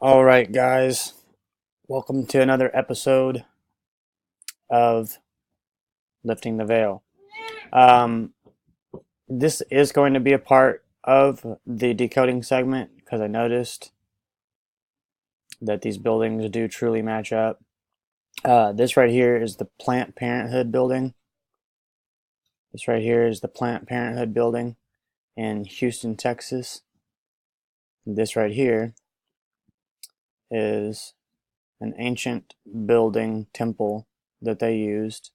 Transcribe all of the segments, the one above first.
All right, guys, welcome to another episode of Lifting the Veil. Um, this is going to be a part of the decoding segment because I noticed that these buildings do truly match up. This right here is the Planned Parenthood building. This right here is the Planned Parenthood building in Houston, Texas. This right here is an ancient building temple that they used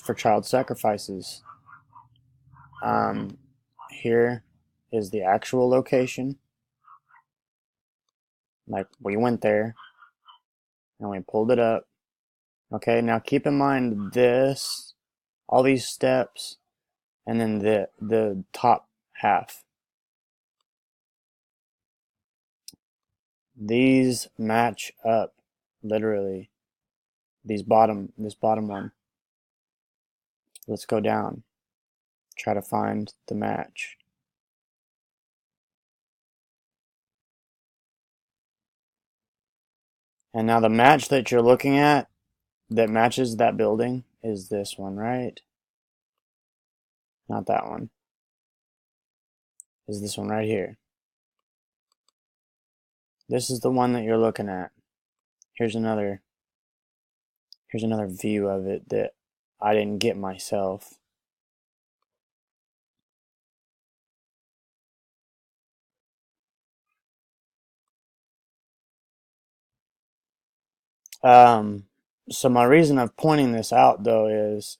for child sacrifices. Um, Here is the actual location. Like, we went there and we pulled it up. Okay, now keep in mind this, all these steps, and then the top half. These match up, literally. This bottom one. Let's go down. Try to find the match. And now the match that you're looking at that matches that building is this one, right? Not that one. Is this one right here. This is the one that you're looking at. Here's another view of it that I didn't get myself. Um, so my reason of pointing this out though is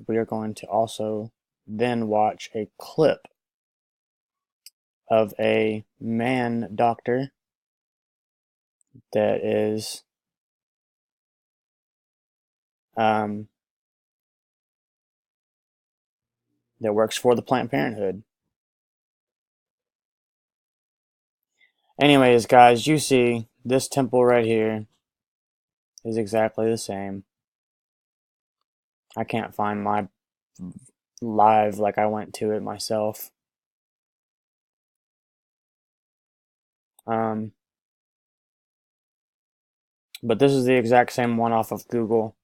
we are going to also then watch a clip of a man doctor that is um, that works for the Planned Parenthood. Anyways, guys, you see this temple right here is exactly the same. I can't find my live like I went to it myself. Um, but this is the exact same one off of Google.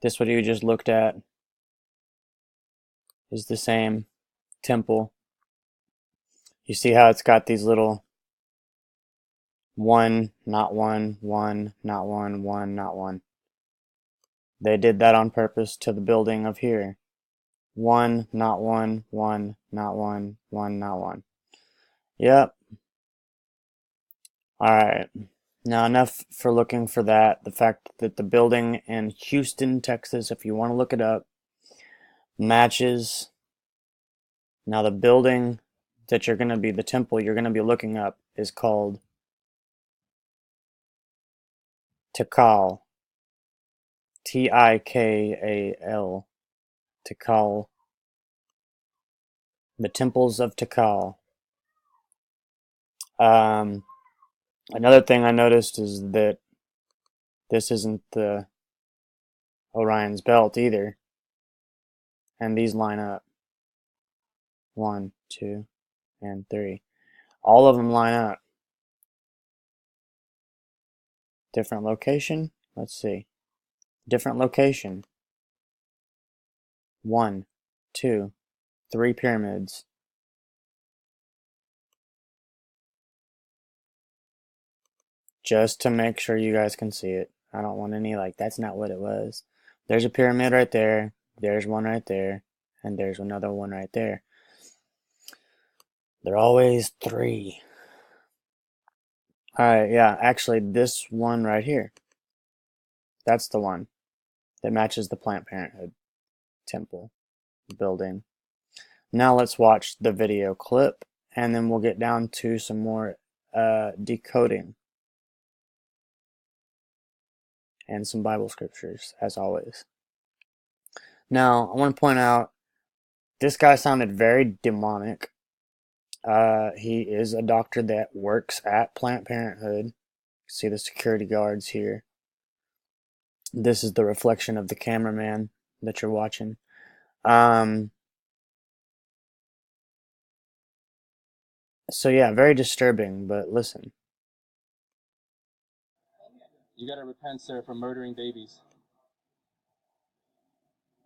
This what you just looked at is the same temple. You see how it's got these little one, not one, one, not one, one, not one. They did that on purpose to the building of here. One, not one, one, not one, one, not one. Yep. Alright. Now enough for looking for that. The fact that the building in Houston, Texas, if you want to look it up, matches. Now the building that you're going to be, the temple you're going to be looking up is called Tikal. Tikal. Tikal. The temples of Tikal. Um, Another thing I noticed is that this isn't the Orion's belt either. And these line up. 1, 2, and 3. All of them line up. Different location. Let's see. Different location. 1, 2, 3 pyramids. Just to make sure you guys can see it. I don't want any like, that's not what it was. There's a pyramid right there. There's one right there. And there's another one right there. They're always 3. Alright, yeah, actually this one right here. That's the one that matches the Planned Parenthood temple building. Now let's watch the video clip and then we'll get down to some more decoding and some Bible scriptures as always. Now I want to point out this guy sounded very demonic. He is a doctor that works at Planned Parenthood. See the security guards here. This is the reflection of the cameraman that you're watching. So yeah, very disturbing, but listen. You gotta repent, sir, for murdering babies.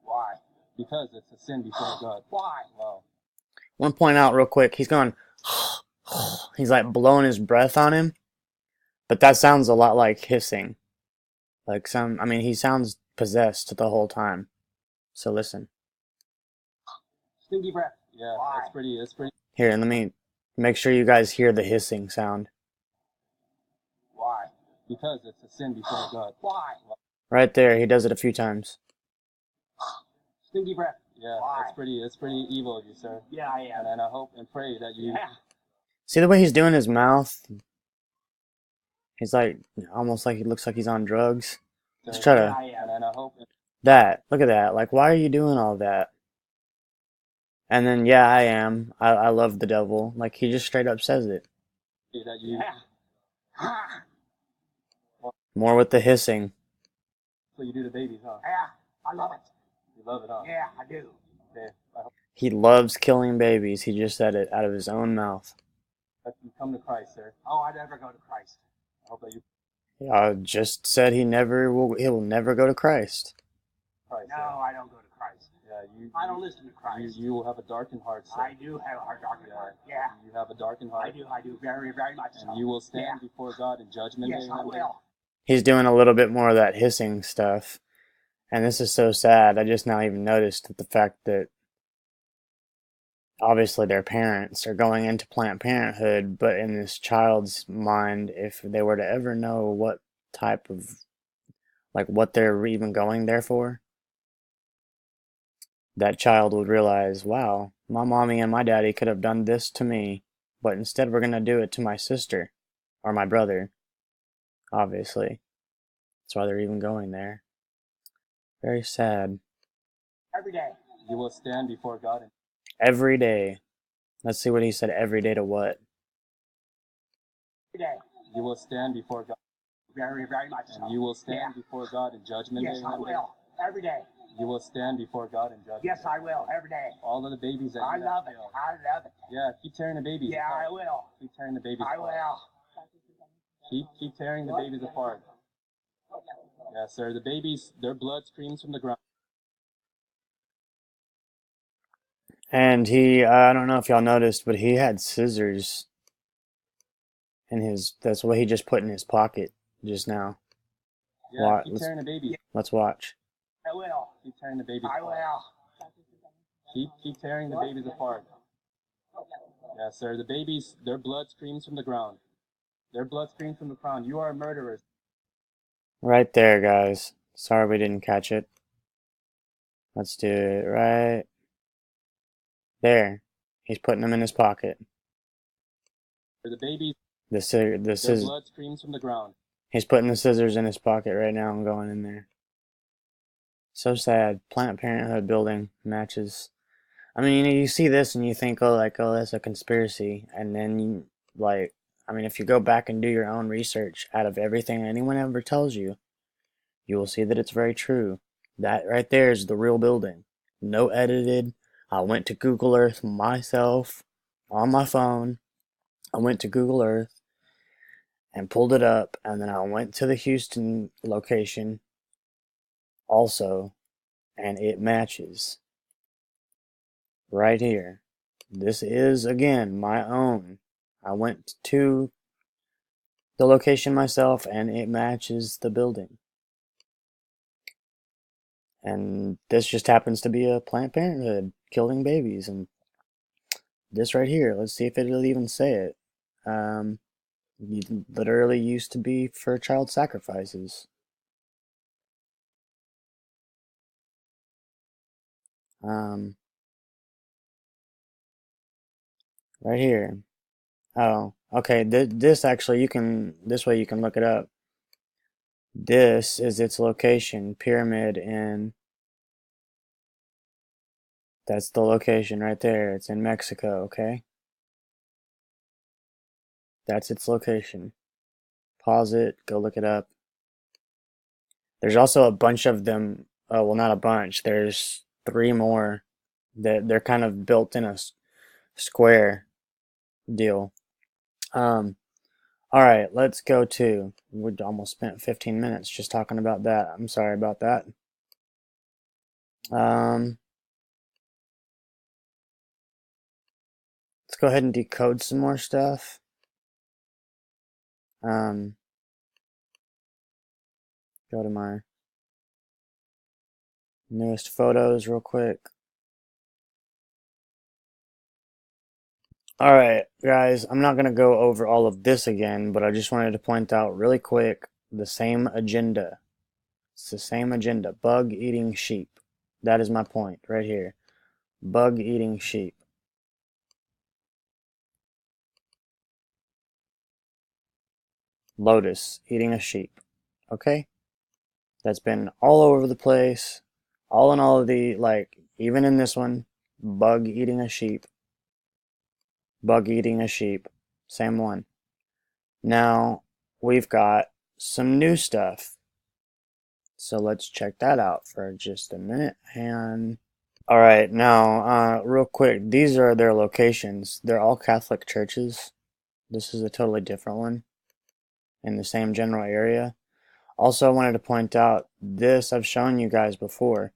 Why? Because it's a sin before God. Why? Wow. One point out real quick, he's going, he's like blowing his breath on him, but that sounds a lot like hissing. Like I mean, he sounds possessed the whole time. So listen. Stinky breath. Yeah, why? That's pretty. Here, let me make sure you guys hear the hissing sound. Why? Because it's a sin before God. Why? Right there, he does it a few times. Stinky breath. Yeah, why? That's pretty evil of you, sir. Yeah, I am. And I hope and pray that you. Yeah. See the way he's doing his mouth? He's like, almost like he looks like he's on drugs. Let's try to. And I hope. That. Look at that. Like, why are you doing all that? And then, yeah, I am. I love the devil. Like, he just straight up says it. That you. Yeah. More with the hissing. So you do to babies, huh? Yeah, I love it. You love it, huh? Yeah, I do. Okay. He loves killing babies. He just said it out of his own mouth. That you come to Christ, sir. Oh, I never go to Christ. I hope that you. I just said he will never go to Christ. Christ, no, sir. I don't go to Christ. Yeah, I don't listen to Christ. You will have a darkened heart, sir. I do have a darkened heart. Yeah. You have a darkened heart. I do very, very much so. And you will stand before God in judgment. Yes, I will. He's doing a little bit more of that hissing stuff. And this is so sad. I just now even noticed the fact that obviously their parents are going into Planned Parenthood, but in this child's mind, if they were to ever know what type of, like what they're even going there for, that child would realize, wow, my mommy and my daddy could have done this to me, but instead we're going to do it to my sister or my brother, obviously. That's why they're even going there. Very sad. Every day. You will stand before God. Every day. Let's see what he said. Every day to what? Every day. You will stand before God. Very, very much so. And you will stand before God in judgment day. Yes, I will. Every day. You will stand before God in judgment. Yes, I will. Every day. All of the babies that I love it. I love it. Yeah, keep tearing the babies apart. I will. Keep tearing the babies apart. I will. Keep tearing the babies apart. Yeah, sir. The babies, their blood screams from the ground. And he, I don't know if y'all noticed, but he had scissors in his, that's what he just put in his pocket just now. Yeah, keep tearing the babies. Let's watch. I will. Keep tearing the babies apart. I will. Keep tearing the babies apart. Yeah, sir. The babies, their blood screams from the ground. Their blood screams from the ground. You are murderers. Right there, guys. Sorry we didn't catch it. Let's do it right there. He's putting them in his pocket. The babies, their blood screams from the ground. He's putting the scissors in his pocket right now and going in there. So sad. Planned Parenthood building matches. I mean, you see this and you think, oh, like, oh, that's a conspiracy. And then, I mean, if you go back and do your own research out of everything anyone ever tells you, you will see that it's very true. That right there is the real building. No edited. I went to Google Earth myself on my phone. I went to Google Earth and pulled it up, and then I went to the Houston location also, and it matches right here. This is, again, my own. I went to the location myself, and it matches the building. And this just happens to be a Planned Parenthood killing babies. And this right here, let's see if it'll even say it. It literally used to be for child sacrifices. Right here. Oh, okay. This actually, this way you can look it up. This is its location, Pyramid Inn. That's the location right there. It's in Mexico, okay? That's its location. Pause it, go look it up. There's also a bunch of them. Oh, well, not a bunch. There's 3 more that they're kind of built in a square deal. All right, let's go to. We almost spent 15 minutes just talking about that. I'm sorry about that. Let's go ahead and decode some more stuff. Go to my newest photos real quick. All right, guys, I'm not going to go over all of this again, but I just wanted to point out really quick the same agenda. It's the same agenda. Bug eating sheep. That is my point right here. Bug eating sheep. Lotus eating a sheep. Okay? That's been all over the place. All in all of the, like, even in this one, bug eating a sheep. Bug eating a sheep. Same one. Now, we've got some new stuff. So let's check that out for just a minute. And all right, now, real quick, these are their locations. They're all Catholic churches. This is a totally different one in the same general area. Also, I wanted to point out this I've shown you guys before,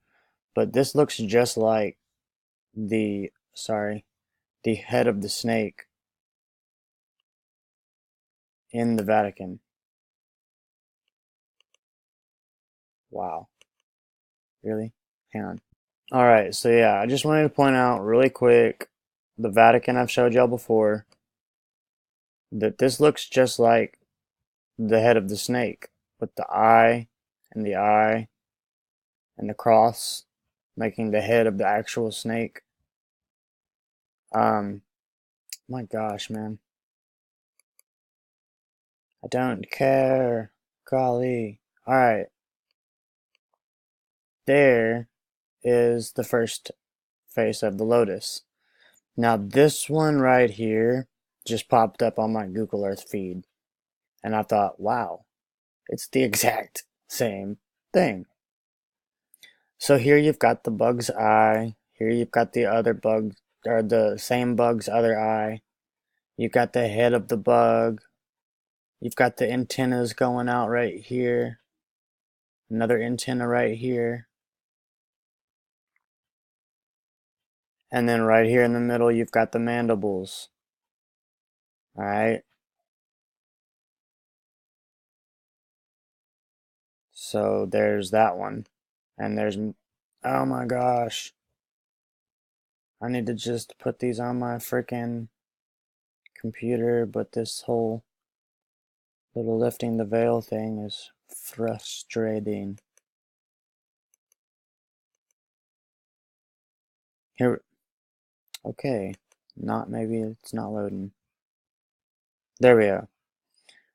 but this looks just like the head of the snake in the Vatican. Wow. Really? Hang on. Alright, so yeah, I just wanted to point out really quick the Vatican I've showed y'all before, that this looks just like the head of the snake with the eye and the eye and the cross making the head of the actual snake. My gosh, man. I don't care. Golly. Alright, there is the first face of the lotus. Now this one right here just popped up on my Google Earth feed. And I thought, wow, it's the exact same thing. So here you've got the bug's eye. Here you've got the other bug, or the same bug's other eye. You've got the head of the bug. You've got the antennas going out right here. Another antenna right here. And then right here in the middle, you've got the mandibles. All right. So there's that one. And there's, oh my gosh. I need to just put these on my freaking computer, but this whole little lifting the veil thing is frustrating. Here, okay. Maybe it's not loading. There we go.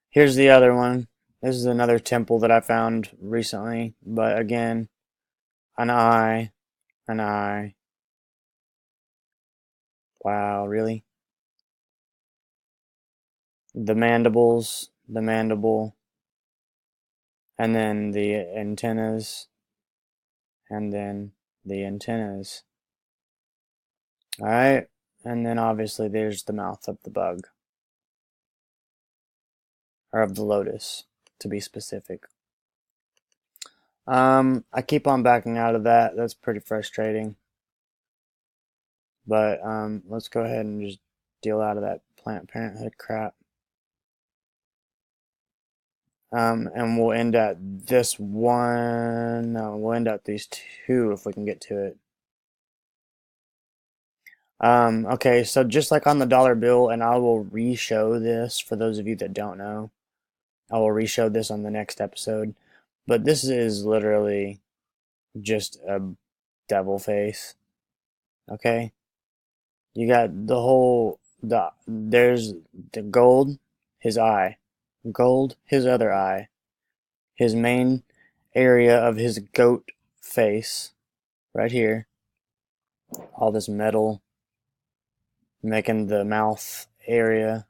Here's the other one. This is another temple that I found recently, but again, an eye, an eye. Wow, really? The mandibles, the mandible, and then the antennas, and then the antennas. Alright, and then obviously there's the mouth of the bug. Or of the lotus, to be specific. I keep on backing out of that. That's pretty frustrating. But let's go ahead and just deal out of that Planned Parenthood crap. And we'll end at this one. No, we'll end at these two if we can get to it. Okay, so just like on the dollar bill, and I will re-show this for those of you that don't know. I will re-show this on the next episode. But this is literally just a devil face. Okay? You got there's the gold, his eye. Gold, his other eye. His main area of his goat face. Right here. All this metal making the mouth area.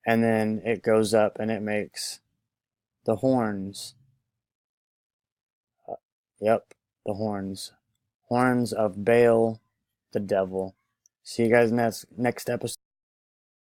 And then it goes up and it makes the horns. Yep, the horns. Horns of Baal, the devil. See you guys next episode.